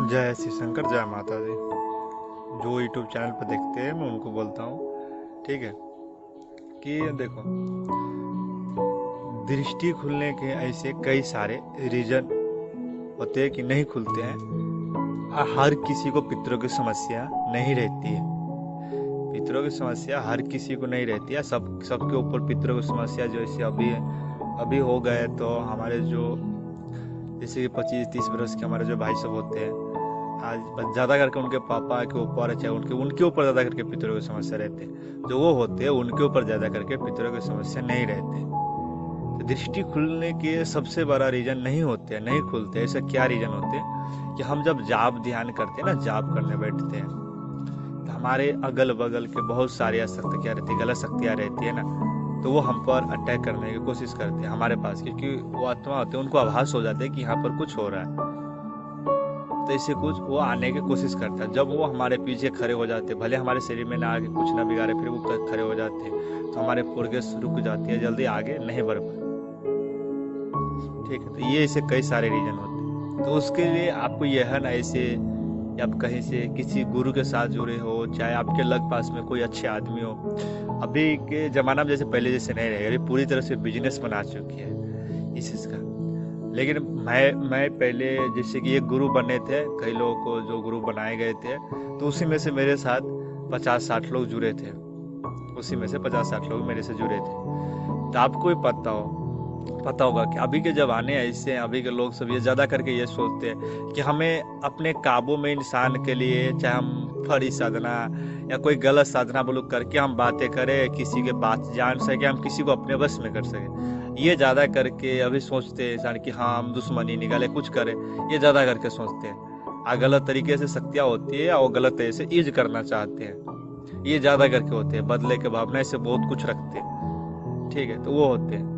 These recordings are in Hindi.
जय श्री शंकर, जय माता दी। जो यूट्यूब चैनल पर देखते हैं मैं उनको बोलता हूँ, ठीक है, कि देखो, दृष्टि खुलने के ऐसे कई सारे रीजन होते हैं कि नहीं खुलते हैं। हर किसी को पितरों की समस्या नहीं रहती है। पितरों की समस्या हर किसी को नहीं रहती है। सबके ऊपर पितरों की समस्या जैसे अभी हो गए, तो हमारे जो जैसे कि 25-30 बरस के हमारे जो भाई सब होते हैं, आज ज़्यादा करके उनके पापा के ऊपर, चाहे उनके ऊपर ज़्यादा करके पितरों की समस्या रहते हैं। जो वो होते हैं उनके ऊपर ज़्यादा करके पितरों की समस्या नहीं रहते। तो दृष्टि खुलने के सबसे बड़ा रीज़न नहीं होते हैं, नहीं खुलते। ऐसा क्या रीज़न होते हैं कि हम जब जाप ध्यान करते हैं ना, जाप करने बैठते हैं, तो हमारे अगल बगल के बहुत सारी अशक्तियाँ रहती है, गलत शक्तियाँ रहती है ना, तो वो हम पर अटैक करने की कोशिश करते हैं हमारे पास, क्योंकि वो आत्मा होते हैं, उनको आभास हो जाता है कि यहाँ पर कुछ हो रहा है। तो ऐसे कुछ वो आने की कोशिश करता है। जब वो हमारे पीछे खड़े हो जाते, भले हमारे शरीर में ना आके कुछ ना बिगाड़े, फिर वो खड़े हो जाते, तो हमारे प्रोग्रेस रुक जाती है, जल्दी आगे नहीं बढ़ पाते। ठीक है, तो ये ऐसे कई सारे रीजन होते हैं। तो उसके लिए आपको यह है ना, ऐसे आप कहीं से किसी गुरु के साथ जुड़े हो, चाहे आपके लग पास में कोई अच्छे आदमी हो। अभी के ज़माना में जैसे पहले जैसे नहीं रहे, अभी पूरी तरह से बिजनेस बना चुकी है इस चीज़ का। लेकिन मैं पहले जैसे कि एक गुरु बने थे, कई लोगों को जो गुरु बनाए गए थे, तो उसी में से मेरे साथ 50-60 लोग जुड़े थे। उसी में से 50-60 लोग मेरे से जुड़े थे। तो आपको भी पता होगा कि अभी के ज़माने ऐसे हैं, अभी के लोग सब ये ज़्यादा करके ये सोचते हैं कि हमें अपने काबू में इंसान के लिए, चाहे हम फरी साधना या कोई गलत साधना बोलो करके हम बातें करें, किसी के बात जान सके, हम किसी को अपने बस में कर सके। ये ज़्यादा करके अभी सोचते हैं इंसान कि हाँ हम दुश्मनी निकाले, कुछ करें, ये ज़्यादा करके सोचते हैं। गलत तरीके से शक्तियाँ होती है और गलत तरीके से ईज करना चाहते हैं, ये ज़्यादा करके होते हैं। बदले के भावना से बहुत कुछ रखते हैं, ठीक है, तो वो होते हैं।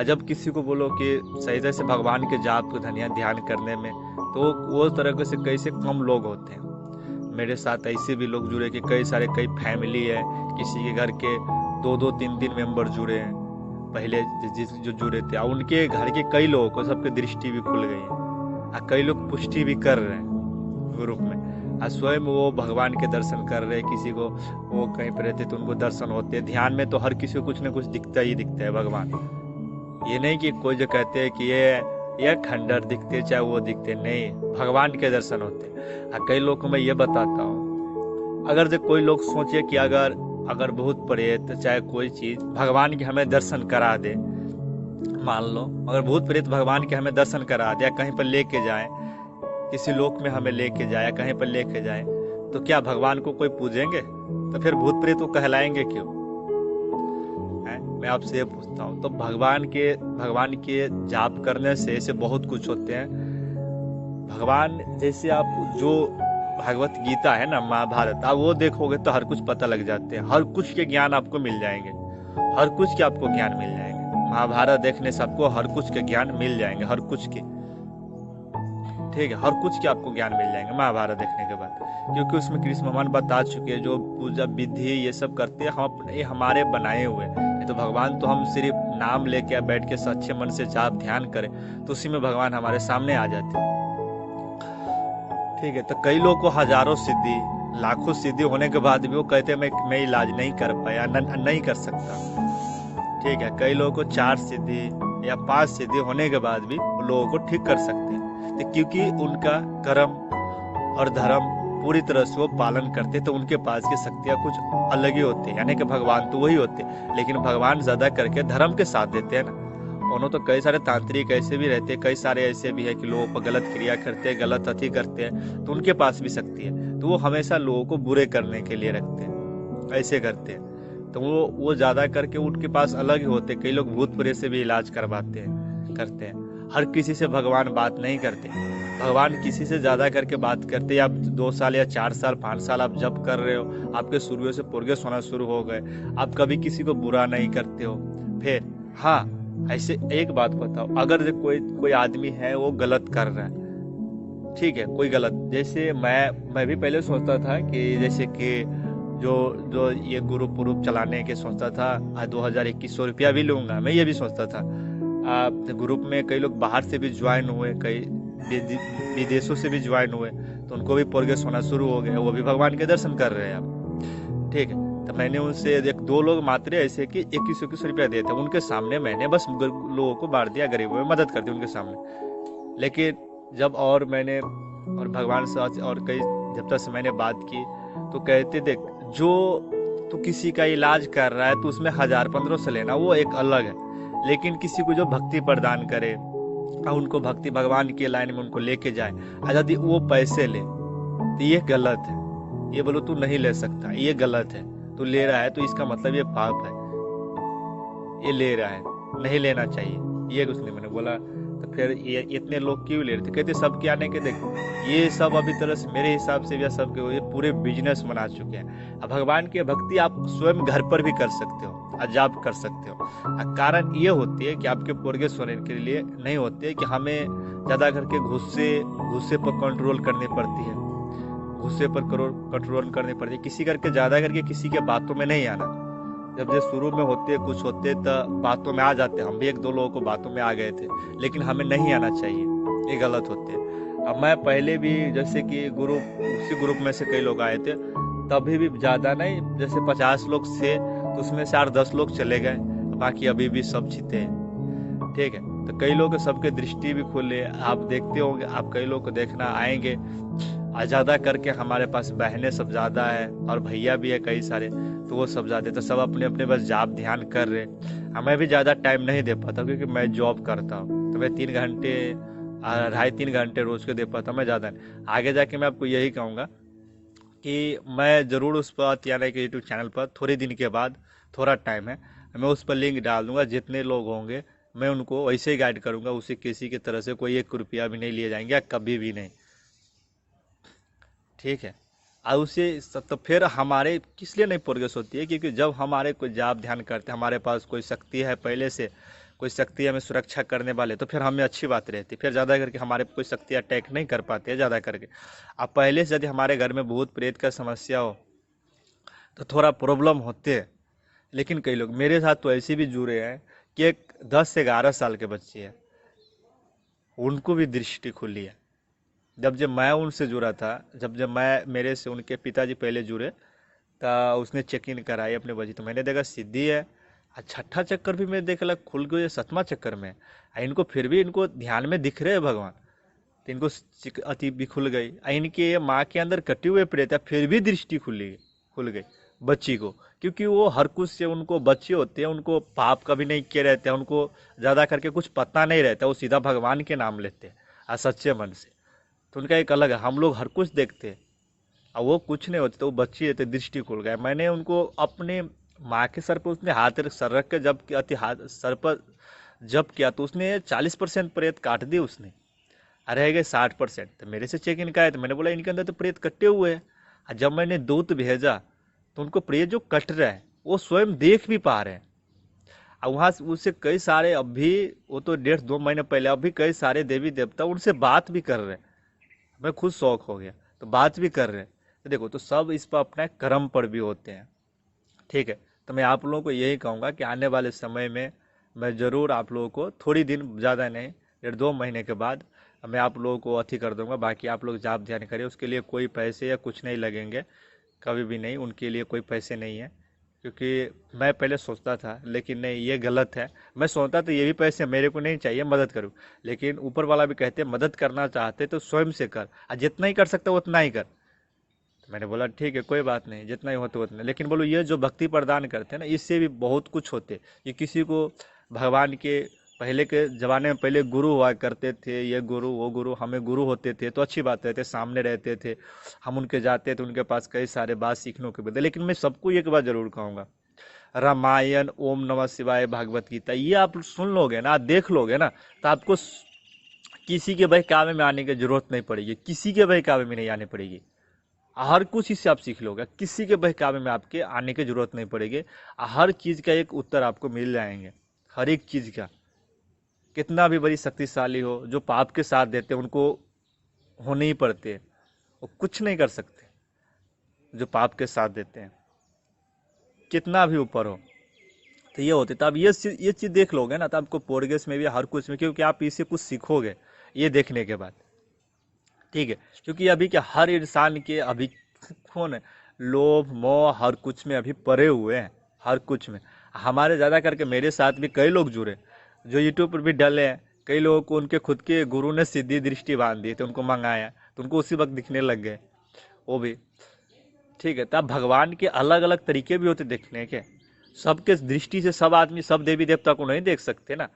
जब किसी को बोलो कि सही तरह से भगवान के जाप को ध्यान करने में, तो वो तरह से कैसे कम लोग होते हैं। मेरे साथ ऐसे भी लोग जुड़े कि कई फैमिली है, किसी के घर के 2-2, 3-3 मेंबर जुड़े हैं पहले जो जुड़े थे, और उनके घर के कई लोगों को सबके दृष्टि भी खुल गई है, और कई लोग पुष्टि भी कर रहे हैं ग्रुप में, और स्वयं वो भगवान के दर्शन कर रहे हैं। किसी को वो कहीं पर रहते तो उनको दर्शन होते हैं। ध्यान में तो हर किसी को कुछ ना कुछ दिखता ही दिखता है भगवान। ये नहीं कि कोई जो कहते हैं कि ये खंडर दिखते, चाहे वो दिखते, नहीं, भगवान के दर्शन होते। कई लोगों को मैं ये बताता हूँ, अगर जो कोई लोग सोचे कि अगर भूत प्रेत चाहे कोई चीज भगवान के हमें दर्शन करा दे, मान लो अगर भूत प्रेत भगवान के हमें दर्शन करा दे, कहीं पर लेके जाए, किसी लोक में हमें लेके जाए, कहीं पर लेके जाए, तो क्या भगवान को कोई पूजेंगे? तो फिर भूत प्रेत को कहलाएंगे क्यों? मैं आपसे ये पूछता हूँ। तो भगवान के जाप करने से ऐसे बहुत कुछ होते हैं। भगवान जैसे आप जो भगवत गीता है ना, महाभारत, आप वो देखोगे तो हर कुछ पता लग जाते हैं, हर कुछ के ज्ञान आपको मिल जाएंगे, हर कुछ के आपको ज्ञान मिल जाएंगे। महाभारत देखने से आपको हर कुछ के ज्ञान मिल जाएंगे, हर कुछ के, ठीक है, हर कुछ के आपको ज्ञान मिल जाएंगे महाभारत देखने के बाद, क्योंकि उसमें कृष्ण भगवान बता चुके हैं जो पूजा विधि ये सब करते हैं, हम ये हमारे बनाए हुए। तो भगवान तो हम सिर्फ नाम लेके बैठ के सच्चे मन से जाप ध्यान करें, तो उसी में भगवान हमारे सामने आ जाते हैं, ठीक है। तो कई लोगों को हजारों सिद्धि, लाखों सिद्धि होने के बाद भी वो कहते हैं मैं इलाज नहीं कर पाया, नहीं कर सकता, ठीक है। कई लोगों को 4 सिद्धि या 5 सिद्धि होने के बाद भी लोगों को ठीक कर सकते हैं, तो क्योंकि उनका कर्म और धर्म पूरी तरह से वो पालन करते, तो उनके पास की शक्तियाँ कुछ अलग ही होती है। यानी कि भगवान तो वही होते, लेकिन भगवान ज्यादा करके धर्म के साथ देते हैं ना। उन्होंने तो कई सारे तांत्रिक ऐसे भी रहते हैं, कई सारे ऐसे भी है कि लोगों पर गलत क्रिया करते हैं, गलत अति करते हैं, तो उनके पास भी शक्ति है, तो वो हमेशा लोगों को बुरे करने के लिए रखते हैं, ऐसे करते हैं। तो वो ज्यादा करके उनके पास अलग ही होते। कई लोग भूत प्रेत से भी इलाज करवाते हैं, करते हैं। हर किसी से भगवान बात नहीं करते, भगवान किसी से ज्यादा करके बात करते हैं। आप 2 साल या 4 साल 5 साल आप जब कर रहे हो, आपके शुरू से प्रोग्रेस होना शुरू हो गए, आप कभी किसी को बुरा नहीं करते हो। फिर हाँ, ऐसे एक बात बताओ, अगर कोई आदमी है वो गलत कर रहा है, ठीक है, कोई गलत, जैसे मैं भी पहले सोचता था कि जैसे कि जो ये ग्रुप चलाने के सोचता था, 2021 रुपया भी लूंगा, मैं ये भी सोचता था। ग्रुप में कई लोग बाहर से भी ज्वाइन हुए, कई विदेशों से भी ज्वाइन हुए, तो उनको भी प्रोग्रेस होना शुरू हो गया, वो भी भगवान के दर्शन कर रहे हैं अब। ठीक है, तो मैंने उनसे एक दो लोग मात्र ऐसे कि 21-21 रुपया देते, उनके सामने मैंने बस लोगों को बांट दिया, गरीबों में मदद कर दी उनके सामने। लेकिन जब और मैंने और भगवान से और कई जब तक से मैंने बात की, तो कहते देख, जो तू किसी का इलाज कर रहा है तो उसमें 1000-1500 लेना वो एक अलग है, लेकिन किसी को जो भक्ति प्रदान करे और उनको भक्ति भगवान के लाइन में उनको लेके जाए, यदि वो पैसे ले तो ये गलत है। ये बोलो तू नहीं ले सकता, ये गलत है। तू ले रहा है तो इसका मतलब ये पाप है, ये ले रहा है, नहीं लेना चाहिए। ये उसने मैंने बोला, तो फिर ये इतने लोग क्यों ले रहे थे? कहते सबके आने के देख, ये सब अभी तरह से मेरे हिसाब से या सबके ये पूरे बिजनेस बना चुके हैं। अब भगवान की भक्ति आप स्वयं घर पर भी कर सकते हो, अजाप कर सकते हो। कारण ये होती है कि आपके प्रोग्रेस होने के लिए नहीं होते है कि हमें ज़्यादा करके गुस्से पर कंट्रोल करनी पड़ती है, गुस्से पर कंट्रोल करनी पड़ती है, किसी करके ज़्यादा करके किसी के बातों में नहीं आना। जब शुरू में होते कुछ होते तो बातों में आ जाते, हम भी एक दो लोगों को बातों में आ गए थे, लेकिन हमें नहीं आना चाहिए, ये गलत होते हैं। अब मैं पहले भी जैसे कि उसी ग्रुप में से कई लोग आए थे, तभी भी ज़्यादा नहीं, जैसे 50 लोग थे तो उसमें से 8-10 लोग चले गए, बाकी अभी भी सब जीते हैं। ठीक है, तो कई लोग सबके दृष्टि भी खुले, आप देखते होंगे, आप कई लोग को देखना आएंगे। ज़्यादा करके हमारे पास बहनें सब ज़्यादा है और भैया भी है कई सारे, तो वो सब ज़्यादा, तो सब अपने अपने बस जाप ध्यान कर रहे। हमें भी ज़्यादा टाइम नहीं दे पाता क्योंकि मैं जॉब करता हूँ, तो मैं 3 घंटे 2.5-3 घंटे रोज़ के दे पाता हूँ, मैं ज़्यादा नहीं। आगे जाके मैं आपको यही कहूँगा कि मैं ज़रूर उस पर यानी कि यूट्यूब चैनल पर थोड़े दिन के बाद, थोड़ा टाइम है, मैं उस पर लिंक डाल दूँगा। जितने लोग होंगे मैं उनको वैसे ही गाइड करूँगा, उसे किसी की तरह से कोई 1 रुपया भी नहीं लिए जाएंगे, कभी भी नहीं। ठीक है, और उसे तो फिर हमारे किस लिए नहीं प्रोग्रेस होती है? क्योंकि जब हमारे कोई जाप ध्यान करते हैं, हमारे पास कोई शक्ति है, पहले से कोई शक्ति हमें सुरक्षा करने वाले, तो फिर हमें अच्छी बात रहती। फिर ज़्यादा करके हमारे कोई शक्ति अटैक नहीं कर पाती है ज़्यादा करके। अब पहले से यदि हमारे घर में भूत प्रेत का समस्या हो तो थोड़ा प्रॉब्लम होते हैं, लेकिन कई लोग मेरे साथ तो ऐसे भी जुड़े हैं कि एक 10 से 11 साल के बच्चे हैं, उनको भी दृष्टि खुली है। जब मैं उनसे जुड़ा था, जब मैं मेरे से उनके पिताजी पहले जुड़े, तो उसने चेक इन कराई अपने बच्चे, तो मैंने देखा सीधी है। छठा चक्कर भी मैं देखा खुल गई, 7वां चक्कर में इनको फिर भी इनको ध्यान में दिख रहे हैं भगवान, तो इनको अति भी खुल गई। इनके माँ के अंदर कटे हुए प्रेत है, फिर भी दृष्टि खुल गई बच्ची को, क्योंकि वो हर कुछ से, उनको बच्चे होते हैं, उनको पाप कभी नहीं किए रहते हैं, उनको ज़्यादा करके कुछ पता नहीं रहता, वो सीधा भगवान के नाम लेते हैं सच्चे मन से। तो उनका एक अलग है, हम लोग हर कुछ देखते हैं और वो कुछ नहीं होते, तो वो बच्चे रहते, दृष्टि खुल गए। मैंने उनको अपने माँ के सर पर उसने हाथ सर रख के जब हाथ सर पर जब किया, तो उसने 40% प्रेत काट दी उसने, रह गए 60%। तो मेरे से चेक इन का है, तो मैंने बोला इनके अंदर तो प्रेत कटे हुए हैं। और जब मैंने दूत भेजा तो उनको प्रेत जो कट रहा है वो स्वयं देख भी पा रहे हैं। और वहाँ उससे कई सारे, अभी वो तो 1.5-2 महीने पहले, अभी कई सारे देवी देवता उनसे बात भी कर रहे हैं। मैं खुद शौक हो गया, तो बात भी कर रहे हैं। तो देखो, तो सब इस पर अपना कर्म पर भी होते हैं। ठीक है, तो मैं आप लोगों को यही कहूँगा कि आने वाले समय में मैं ज़रूर आप लोगों को थोड़ी दिन, ज़्यादा नहीं, 1.5-2 महीने के बाद मैं आप लोगों को अथी कर दूंगा। बाकी आप लोग जाप ध्यान करिए, उसके लिए कोई पैसे या कुछ नहीं लगेंगे, कभी भी नहीं, उनके लिए कोई पैसे नहीं है। क्योंकि मैं पहले सोचता था, लेकिन नहीं, ये गलत है। मैं सोचता था ये भी पैसे मेरे को नहीं चाहिए, मदद करूँ, लेकिन ऊपर वाला भी कहते मदद करना चाहते तो स्वयं से कर, और जितना ही कर सकता उतना ही कर। तो मैंने बोला ठीक है, कोई बात नहीं, जितना ही होता उतना। लेकिन बोलो, ये जो भक्ति प्रदान करते हैं ना, इससे भी बहुत कुछ होते। ये किसी को भगवान के पहले के ज़माने में पहले गुरु हुआ करते थे, ये गुरु वो गुरु, हमें गुरु होते थे तो अच्छी बात रहते, सामने रहते थे, हम उनके जाते थे, उनके पास कई सारे बात सीखने को मिलते। लेकिन मैं सबको एक बात जरूर कहूँगा, रामायण, ओम नमः शिवाय, भागवत गीता, ये आप सुन लोगे ना, देख लोगे ना, तो आपको किसी के बहकावे में आने की जरूरत नहीं पड़ेगी, किसी के बहकावे में नहीं आने पड़ेगी। हर कुछ इससे आप सीख लोगे, किसी के बहकावे में आपके आने की जरूरत नहीं पड़ेगी। हर चीज़ का एक उत्तर आपको मिल जाएंगे, हर एक चीज़ का। कितना भी बड़ी शक्तिशाली हो, जो पाप के साथ देते हैं उनको होने ही पड़ते हैं, वो कुछ नहीं कर सकते। जो पाप के साथ देते हैं, कितना भी ऊपर हो, तो ये होते। तो आप ये चीज़ देख लोगे ना, तो आपको प्रोग्रेस में भी, हर कुछ में, क्योंकि आप इससे कुछ सीखोगे ये देखने के बाद। ठीक है, क्योंकि अभी क्या हर इंसान के अभी कौन है, लोभ मोह हर कुछ में अभी पड़े हुए हैं, हर कुछ में। हमारे ज़्यादा करके मेरे साथ भी कई लोग जुड़े जो यूट्यूब पर भी डले हैं। कई लोगों को उनके खुद के गुरु ने सीधी दृष्टि बांध दी तो उनको मंगाया, तो उनको उसी वक्त दिखने लग गए वो भी। ठीक है, तब भगवान के अलग अलग तरीके भी होते देखने के। सबके दृष्टि से सब आदमी सब देवी देवता को नहीं देख सकते ना।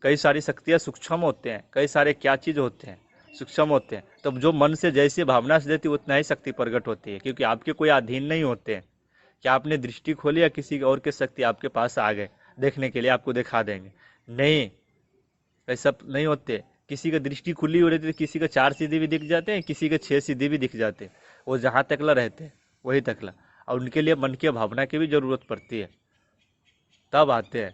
कई सारी शक्तियाँ सूक्ष्म होते हैं, कई सारे क्या चीज़ होते हैं सूक्ष्म होते हैं। तब जो मन से जैसी भावना से देती उतना ही शक्ति प्रकट होती है, क्योंकि आपके कोई अधीन नहीं होते हैं। क्या आपने दृष्टि खोली या किसी और के शक्ति आपके पास आ गए देखने के लिए आपको दिखा देंगे? नहीं, ऐसा नहीं होते। किसी का दृष्टि खुली हो रहती है तो किसी का 4 सीधी भी दिख जाते हैं, किसी के 6 सीधी भी दिख जाते हैं। वो जहाँ तकला रहते हैं वही तकला, और उनके लिए मन की भावना की भी जरूरत पड़ती है तब आते हैं,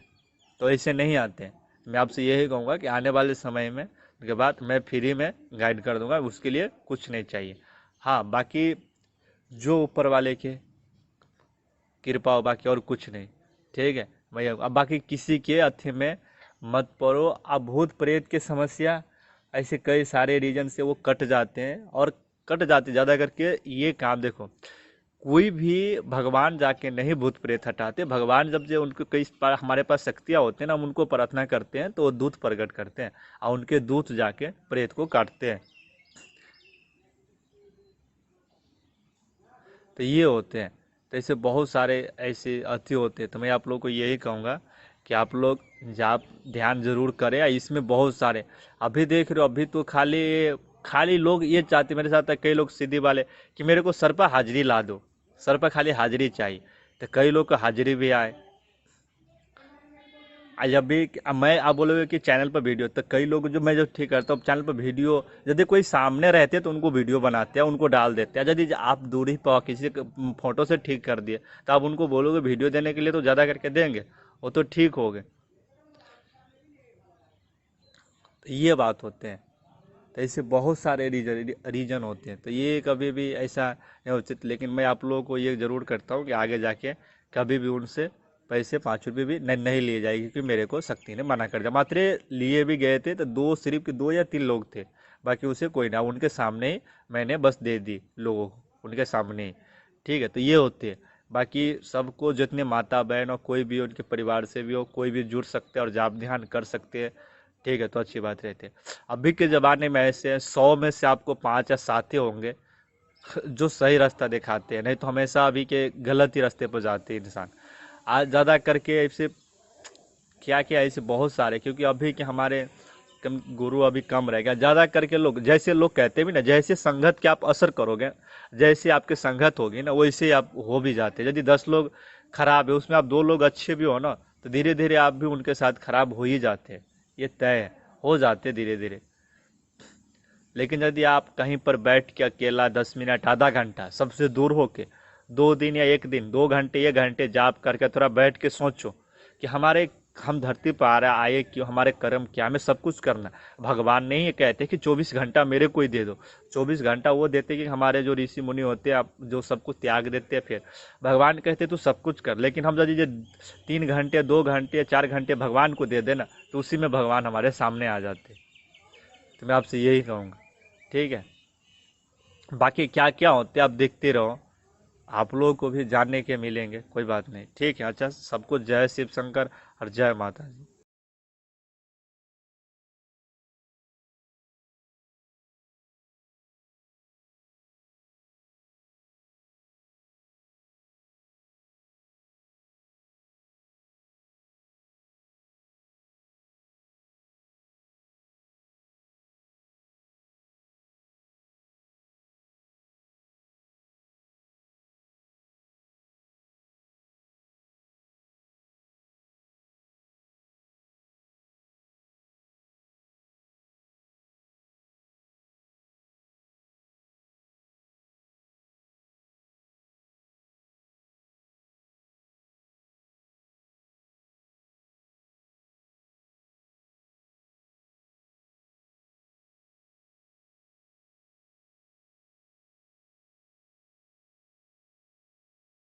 तो ऐसे नहीं आते हैं। मैं आपसे यही कहूँगा कि आने वाले समय में के बाद मैं फ्री में गाइड कर दूंगा, उसके लिए कुछ नहीं चाहिए। हाँ, बाकी जो ऊपर वाले के कृपा हो, बाकी और कुछ नहीं। ठीक है, मैं अब बाकी किसी के अथी में मत पड़ो। अब भूत प्रेत की समस्या ऐसे कई सारे रीजन से वो कट जाते हैं, और कट जाते ज़्यादा करके ये काम देखो, कोई भी भगवान जाके नहीं भूत प्रेत हटाते। भगवान जब जो उनको कई बार हमारे पास शक्तियाँ होती हैं ना, हम उनको प्रार्थना करते हैं तो वो दूत प्रकट करते हैं, और उनके दूत जाके प्रेत को काटते हैं। तो ये होते हैं। तो ऐसे बहुत सारे ऐसे अति होते हैं। तो मैं आप लोग को यही कहूँगा कि आप लोग आप ध्यान जरूर करें। या इसमें बहुत सारे अभी देख रहे हो, अभी तो खाली खाली लोग ये चाहते, मेरे साथ कई लोग सीधी वाले कि मेरे को सर पर हाजिरी ला दो, सर पर खाली हाजिरी चाहिए। तो कई लोग को हाजिरी भी आए। आज अभी अब मैं आप बोलोगे कि चैनल पर वीडियो, तो कई लोग जो मैं जो ठीक करता हूँ चैनल पर वीडियो, यदि कोई सामने रहते तो उनको वीडियो बनाते हैं, उनको डाल देते हैं। यदि आप दूरी पर किसी फोटो से ठीक कर दिए तो आप उनको बोलोगे वीडियो देने के लिए तो ज़्यादा करके देंगे, वो तो ठीक हो गए। तो ये बात होते हैं। तो ऐसे बहुत सारे रीजन होते हैं। तो ये कभी भी ऐसा नहीं उचित। लेकिन मैं आप लोगों को ये जरूर करता हूँ कि आगे जाके कभी भी उनसे पैसे 5 रुपये भी नहीं लिए जाएगी, क्योंकि मेरे को शक्ति ने मना कर दिया। मात्र लिए भी गए थे तो सिर्फ 2 या 3 लोग थे, बाकी उसे कोई ना, उनके सामने ही मैंने बस दे दी लोगों को, उनके सामने ही। ठीक है, तो ये होते हैं। बाकी सबको जितने माता बहन और कोई भी उनके परिवार से भी हो, कोई भी जुड़ सकते हैं और जाप ध्यान कर सकते हैं। ठीक है, तो अच्छी बात रहती है। अभी के ज़माने में ऐसे 100 में से आपको 5 या 7 ही होंगे जो सही रास्ता दिखाते हैं, नहीं तो हमेशा अभी के गलत ही रास्ते पर जाते हैं इंसान। आज ज़्यादा करके ऐसे क्या क्या ऐसे बहुत सारे, क्योंकि अभी के हमारे कम गुरु अभी कम रह गया। ज़्यादा करके लोग, जैसे लोग कहते भी ना, जैसे संगत के आप असर करोगे, जैसे आपके संगत होगी ना वैसे ही आप हो भी जाते हैं। यदि 10 लोग खराब है उसमें आप 2 लोग अच्छे भी हो ना, तो धीरे धीरे आप भी उनके साथ खराब हो ही जाते हैं, ये तय है, हो जाते धीरे धीरे। लेकिन यदि आप कहीं पर बैठ के अकेला 10 मिनट आधा घंटा सबसे दूर होके 2 दिन या 1 दिन 2 घंटे 1 घंटे जाप करके थोड़ा बैठ के सोचो कि हम धरती पर आ रहा आए क्यों, हमारे कर्म क्या, हमें सब कुछ करना। भगवान नहीं ये कहते कि 24 घंटा मेरे को ही दे दो। 24 घंटा वो देते कि हमारे जो ऋषि मुनि होते हैं आप जो सब कुछ त्याग देते हैं, फिर भगवान कहते तू सब कुछ कर। लेकिन हम यदि 3 घंटे 2 घंटे 4 घंटे भगवान को दे देना तो उसी में भगवान हमारे सामने आ जाते। तो मैं आपसे यही कहूँगा। ठीक है, बाकी क्या क्या होते हैं आप देखते रहो, आप लोगों को भी जानने के मिलेंगे, कोई बात नहीं। ठीक है, अच्छा, सबको जय शिव शंकर और जय माता जी।